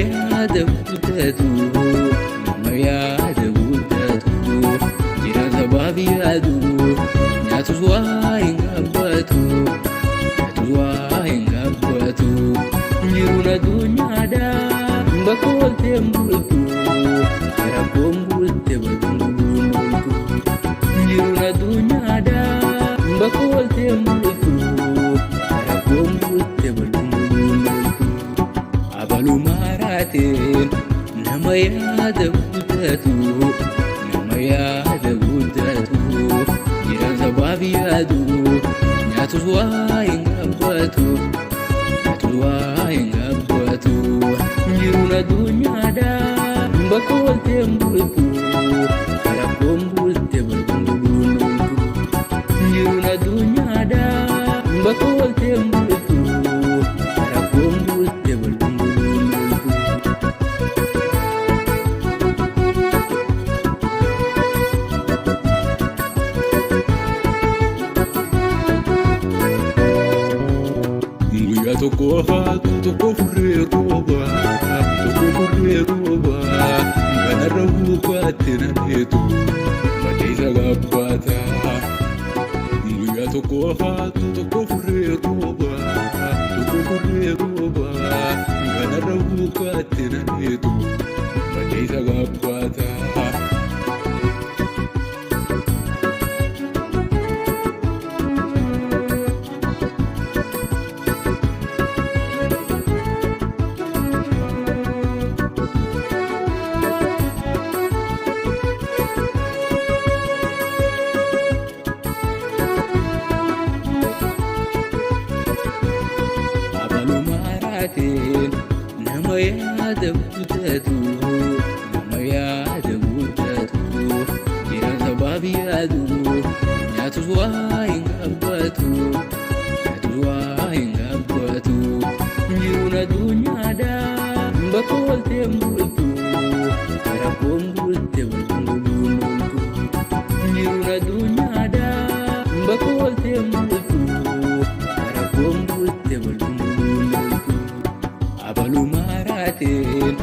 yaada guddatu nama yaada guddatu jira sabaaf yaadu nyaatus waa hin gabbatu jiruun addunyaadha bakka walteen bultu rakkoon bulte bal'uun bultu jiruun addunyaadha bakka walteen bultu rakkoon bulte bal'uun bultu abaluu maaraateen nama yaada guddatu nama yaada guddatu jiraan sabaaf yaadu nyaatus waa hin gabbatu jiruun addunyaadha bakka walteen bultu rakkoon bulte bal'uun bultu jiruun addunyaadha bakka walteen bultu rakkoon bulte bal'uun bultu. Guyyaa tokko hafaatu tokko furree rooba kanarra buufaatti naneetu madeessa gabbaata. Guyyaa tokko hafaatu tokko furree rooba kanarra buufaatti naneetu madeessa gabbaata. nama yaada guddatu nama yaada guddatu jiraan sabaaf yaadu nyaatus waa hin gabbatu jiruun addunyaadha bakka walteen bultu rakkoon bulte bal'uun bultu jiruun addunyaadha bakka walteen bultu rakkoon bulte bal'uun bultu abaluu maaraateen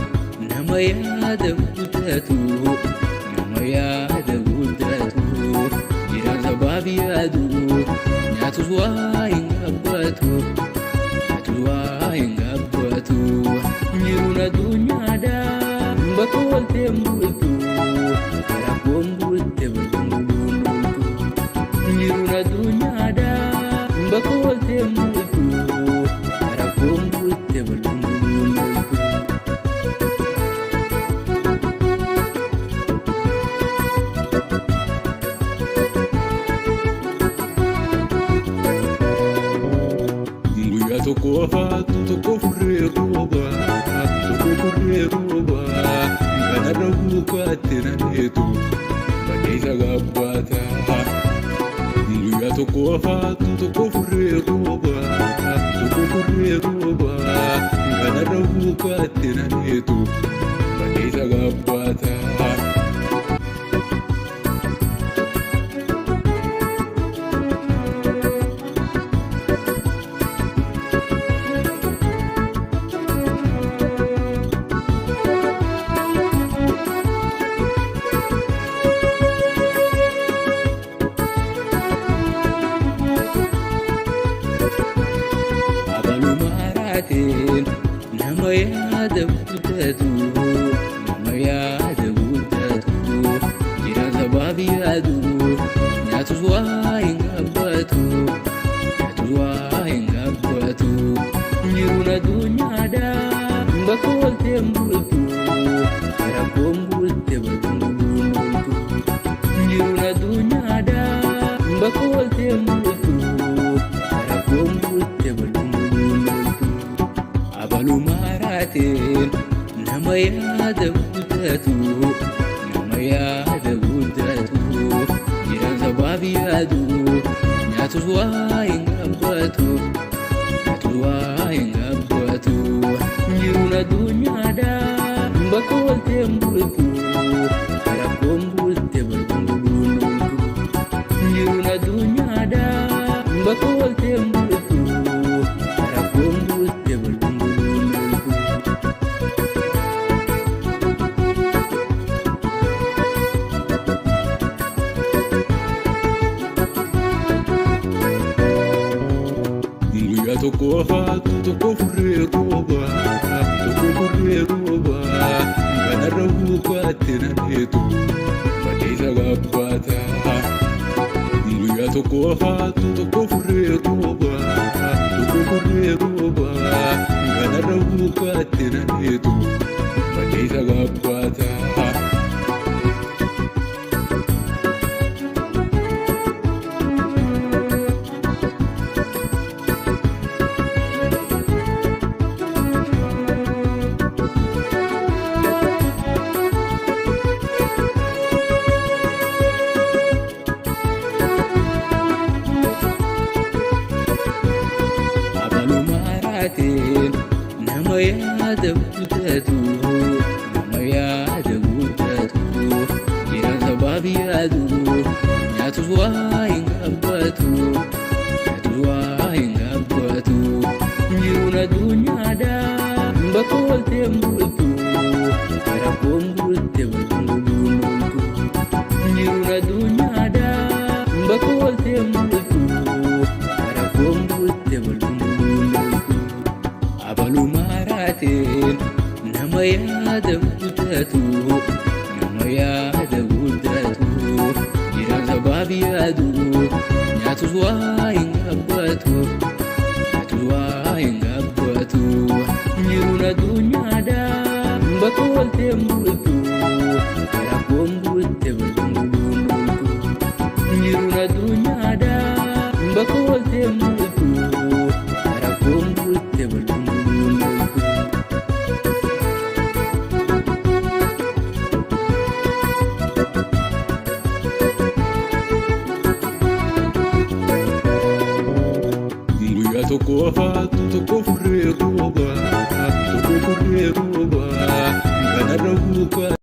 nama yaada guddatu nama yaada guddatu jiraan sabaaf yaadu nyaatus waa hin gabbatu jiruun addunyaadha bakka walteen bultu rakkoon bulte bal'uun bultu jiruun addunyaadha bakka walteen bultu rakkoon bulte bal'uun bultu. Guyyaa tokko hafaatu tokko furree rooba kanarra buufaatti naneetu madeessa gabbaata. Guyyaa tokko hafaatu tokko furree rooba kanarra buufaatti naneetu madeessa gabbaata. nama yaada guddatu nama yaada guddatu jiraan sabaaf yaadu nyaatus waa hin gabbatu jiruun addunyaadha bakka walteen bultu rakkoon bulte bal'uun bultu jiruun addunyaadha bakka walteen bultu rakkoon bulte bal'uun bultu abaluu maaraateen nama yaada guddatu nama yaada guddatu jiraan sabaaf yaadu nyaatus waa hin gabbatu jiruun addunyaadha bakka walteen bultu rakkoon bulte bal'uun bultu jiruun addunyaadha bakka walteen bultu rakkoon bulte bal'uun bultu. tokko haatu tokko furree rooba tokko furree rooba kanarra buufaatti naneetu maleessa gabbaata. Guyyaa tokko haatu tokko furree rooba tokko furree rooba kanarra buufaatti naneetu maleessa gabbaata. Nama yaada guuttatu nama yaada guuttatu jiran sabaaf yaadu nyaatus waa hin gabbatu nyaatus waa hin gabbatu jiruun addunyaadha bakka waltee bultu rakkoon bulte waltee jiruun addunyaadha bakka waltee bultu rakkoon bulte waltee. Abalumarateen nama yaada guuttatu nama yaada guuttatu jiran sabaaf yaadu nyaatus waa hin gabbatu nyaatus waa hin gabbatu jiruun addunyaadha bakka waltee bultu rakkoon bulte jiruun addunyaadha bakka waltee bultu rakkoon bulte tokko haatu tokko furree rooba tokko furree rooba kanarra buufaatti.